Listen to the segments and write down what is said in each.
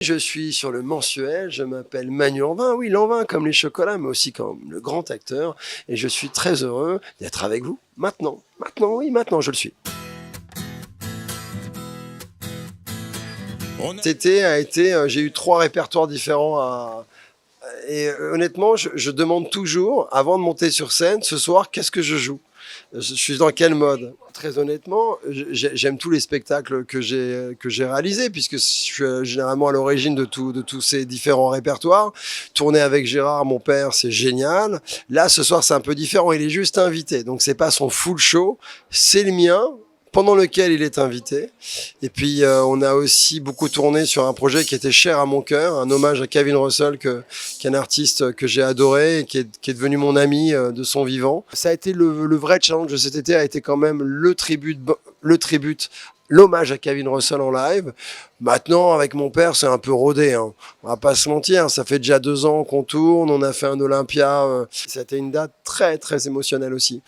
Je suis sur le mensuel, je m'appelle Manu Lanvin, oui Lanvin comme les chocolats, mais aussi comme le grand acteur, et je suis très heureux d'être avec vous maintenant. Maintenant je le suis. Cet été a été, j'ai eu 3 répertoires différents et honnêtement, je demande toujours, avant de monter sur scène, ce soir, qu'est-ce que je joue? Je suis dans quel mode? Très honnêtement, j'aime tous les spectacles que j'ai réalisés, puisque je suis généralement à l'origine de tous ces différents répertoires. Tourner avec Gérard, mon père, c'est génial. Là, ce soir, c'est un peu différent. Il est juste invité, donc c'est pas son full show, c'est le mien, pendant lequel il est invité. Et puis, on a aussi beaucoup tourné sur un projet qui était cher à mon cœur, un hommage à Kevin Russell, qui est un artiste que j'ai adoré et qui est devenu mon ami de son vivant. Ça a été le vrai challenge de cet été, a été quand même le tribute, l'hommage à Kevin Russell en live. Maintenant, avec mon père, c'est un peu rodé, hein. On va pas se mentir, ça fait déjà 2 ans qu'on tourne, on a fait un Olympia. C'était une date très, très émotionnelle aussi.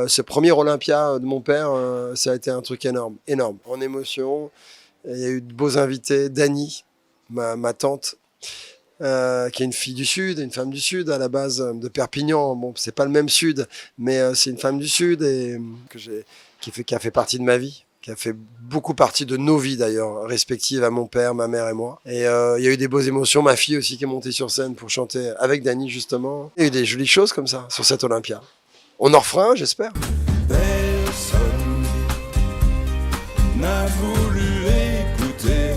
Ce premier Olympia de mon père, ça a été un truc énorme, énorme. En émotion, il y a eu de beaux invités. Dany, ma tante, qui est une fille du Sud, une femme du Sud à la base de Perpignan. Bon, c'est pas le même Sud, mais c'est une femme du Sud et qui a fait partie de ma vie, qui a fait beaucoup partie de nos vies d'ailleurs, respectives à mon père, ma mère et moi. Et il y a eu des beaux émotions, ma fille aussi qui est montée sur scène pour chanter avec Dany justement. Il y a eu des jolies choses comme ça sur cet Olympia. On en refera un, j'espère. Personne n'a voulu écouter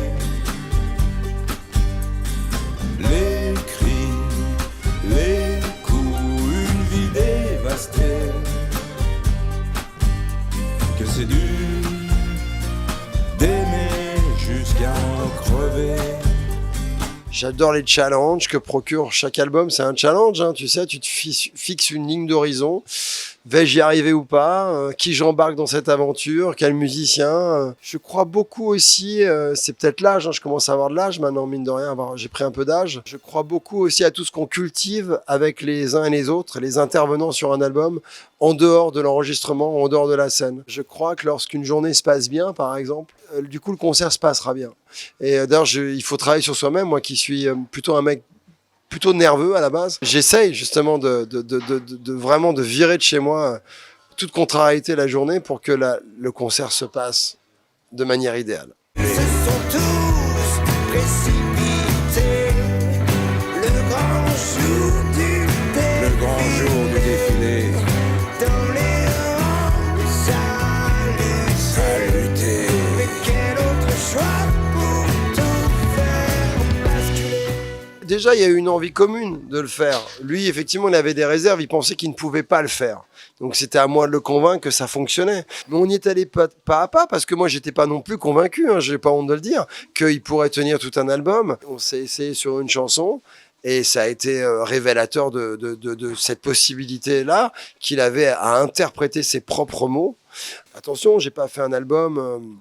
les cris, les coups, une vie dévastée. Que c'est dur d'aimer jusqu'à en crever. J'adore les challenges que procure chaque album. C'est un challenge, hein, tu sais, tu te fixes une ligne d'horizon. Vais-je y arriver ou pas? Qui j'embarque dans cette aventure? Quel musicien? Je crois beaucoup aussi, c'est peut-être l'âge, hein, je commence à avoir de l'âge maintenant, mine de rien, j'ai pris un peu d'âge. Je crois beaucoup aussi à tout ce qu'on cultive avec les uns et les autres, les intervenants sur un album, en dehors de l'enregistrement, en dehors de la scène. Je crois que lorsqu'une journée se passe bien, par exemple, du coup le concert se passera bien. Et d'ailleurs, il faut travailler sur soi-même, moi qui suis plutôt un mec plutôt nerveux à la base. J'essaye justement de vraiment de virer de chez moi toute contrariété la journée pour que le concert se passe de manière idéale. Se sont tous précipités, le grand jour du défilé, le grand jour du défilé, dans les rangs salutés. Mais quel autre choix pour tout faire basculer? Déjà, il y a eu une envie commune de le faire. Lui, effectivement, il avait des réserves, il pensait qu'il ne pouvait pas le faire. Donc c'était à moi de le convaincre que ça fonctionnait. Mais on y est allé pas à pas, parce que moi, j'étais pas non plus convaincu, hein, j'ai pas honte de le dire, qu'il pourrait tenir tout un album. On s'est essayé sur une chanson, et ça a été révélateur de cette possibilité-là, qu'il avait à interpréter ses propres mots. Attention, j'ai pas fait un album...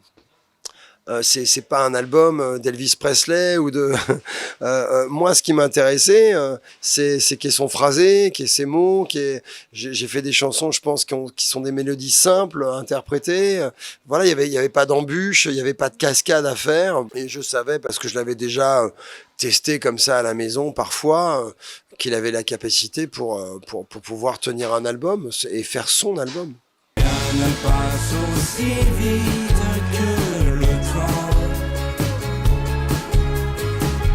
c'est pas un album d'Elvis Presley ou de moi ce qui m'intéressait c'est qu'il y ait son phrasé, qu'il y ait ses mots, j'ai fait des chansons je pense qui sont des mélodies simples interprétées, voilà, il y avait pas d'embûches, il y avait pas de cascade à faire, et je savais parce que je l'avais déjà testé comme ça à la maison parfois qu'il avait la capacité pour pouvoir tenir un album et faire son album. Rien ne passe aussi vite que le temps.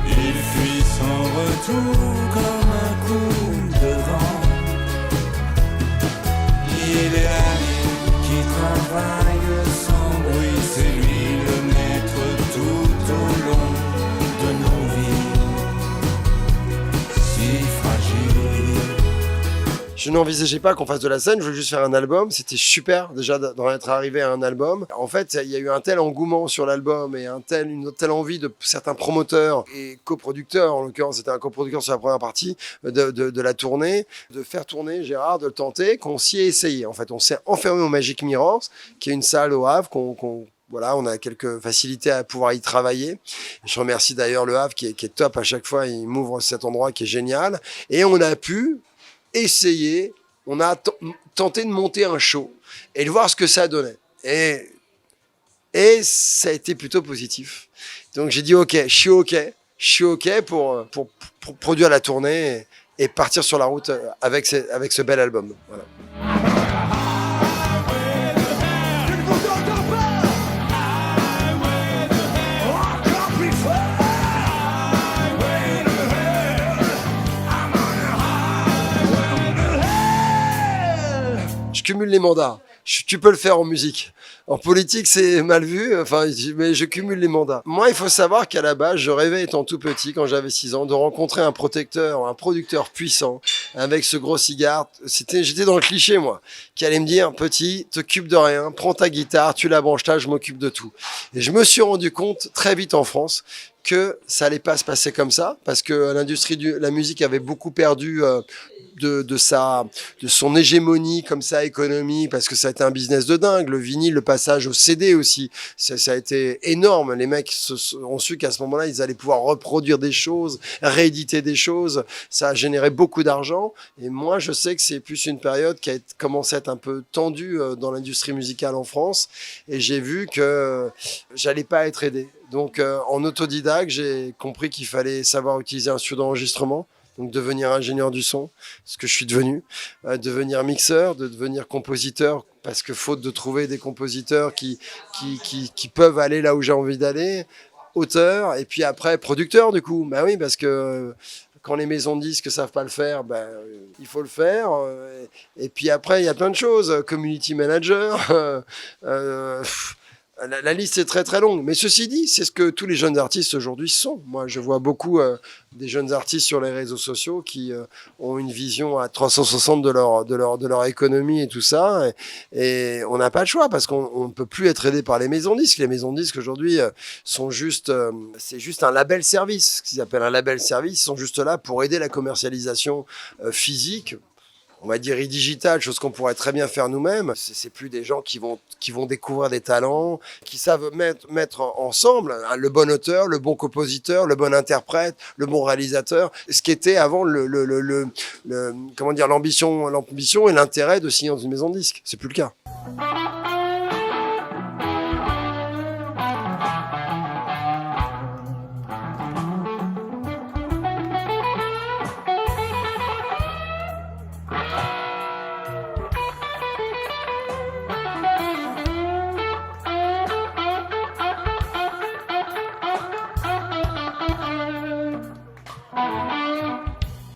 Il fuit sans retour comme un coup de vent. Il est l'ami qui travaille sans bruit, c'est lui le maître tout au long de nos vies, si fragiles. Je n'envisageais pas qu'on fasse de la scène, je voulais juste faire un album. C'était super déjà d'en être arrivé à un album. En fait, il y a eu un tel engouement sur l'album et une telle envie de certains promoteurs et coproducteurs, en l'occurrence c'était un coproducteur sur la première partie de la tournée, de faire tourner Gérard, de le tenter, qu'on s'y est essayé. En fait, on s'est enfermé au Magic Mirrors, qui est une salle au Havre voilà, on a quelques facilités à pouvoir y travailler. Je remercie d'ailleurs le Havre qui est top à chaque fois, il m'ouvre cet endroit qui est génial. Et on a pu essayer, on a tenté de monter un show et de voir ce que ça donnait. Et ça a été plutôt positif. Donc j'ai dit ok, je suis ok, je suis OK pour produire la tournée et partir sur la route avec ce bel album. Voilà. Je cumule les mandats. Tu peux le faire en musique. En politique, c'est mal vu, mais je cumule les mandats. Moi, il faut savoir qu'à la base, je rêvais, étant tout petit, quand j'avais 6 ans, de rencontrer un producteur puissant, avec ce gros cigare. J'étais dans le cliché, moi, qui allait me dire, petit, t'occupes de rien, prends ta guitare, tu la branches là, je m'occupe de tout. Et je me suis rendu compte, très vite en France, que ça allait pas se passer comme ça, parce que l'industrie de la musique avait beaucoup perdu de son hégémonie comme ça, économie, parce que ça a été un business de dingue. Le vinyle, le passage au CD aussi, ça a été énorme. Les mecs ont su qu'à ce moment-là, ils allaient pouvoir reproduire des choses, rééditer des choses. Ça a généré beaucoup d'argent. Et moi, je sais que c'est plus une période qui a commencé à être un peu tendue dans l'industrie musicale en France. Et j'ai vu que j'allais pas être aidé. Donc, en autodidacte, j'ai compris qu'il fallait savoir utiliser un studio d'enregistrement. Donc devenir ingénieur du son, ce que je suis devenu, devenir mixeur, de devenir compositeur, parce que faute de trouver des compositeurs qui peuvent aller là où j'ai envie d'aller, auteur, et puis après producteur du coup. Bah oui, parce que quand les maisons de disques savent pas le faire, il faut le faire. Et puis après, il y a plein de choses, community manager. La liste est très très longue, mais ceci dit, c'est ce que tous les jeunes artistes aujourd'hui sont. Moi, je vois beaucoup des jeunes artistes sur les réseaux sociaux qui ont une vision à 360 de leur économie et tout ça, et on n'a pas le choix parce qu'on ne peut plus être aidé par les maisons de disques. Les maisons de disques aujourd'hui sont juste, c'est juste un label service, ce qu'ils appellent un label service. Ils sont juste là pour aider la commercialisation physique. On va dire e-digital, chose qu'on pourrait très bien faire nous-mêmes. C'est plus des gens qui vont découvrir des talents, qui savent mettre ensemble le bon auteur, le bon compositeur, le bon interprète, le bon réalisateur. Ce qui était avant comment dire, l'ambition et l'intérêt de signer dans une maison de disques. C'est plus le cas.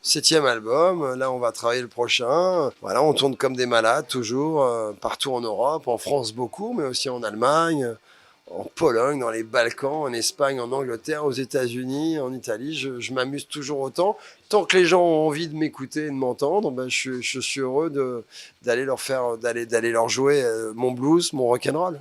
Septième album, là on va travailler le prochain. Voilà, on tourne comme des malades toujours, partout en Europe, en France beaucoup, mais aussi en Allemagne, en Pologne, dans les Balkans, en Espagne, en Angleterre, aux États-Unis, en Italie. Je m'amuse toujours autant. Tant que les gens ont envie de m'écouter et de m'entendre, je suis heureux d'aller leur jouer mon blues, mon rock'n'roll.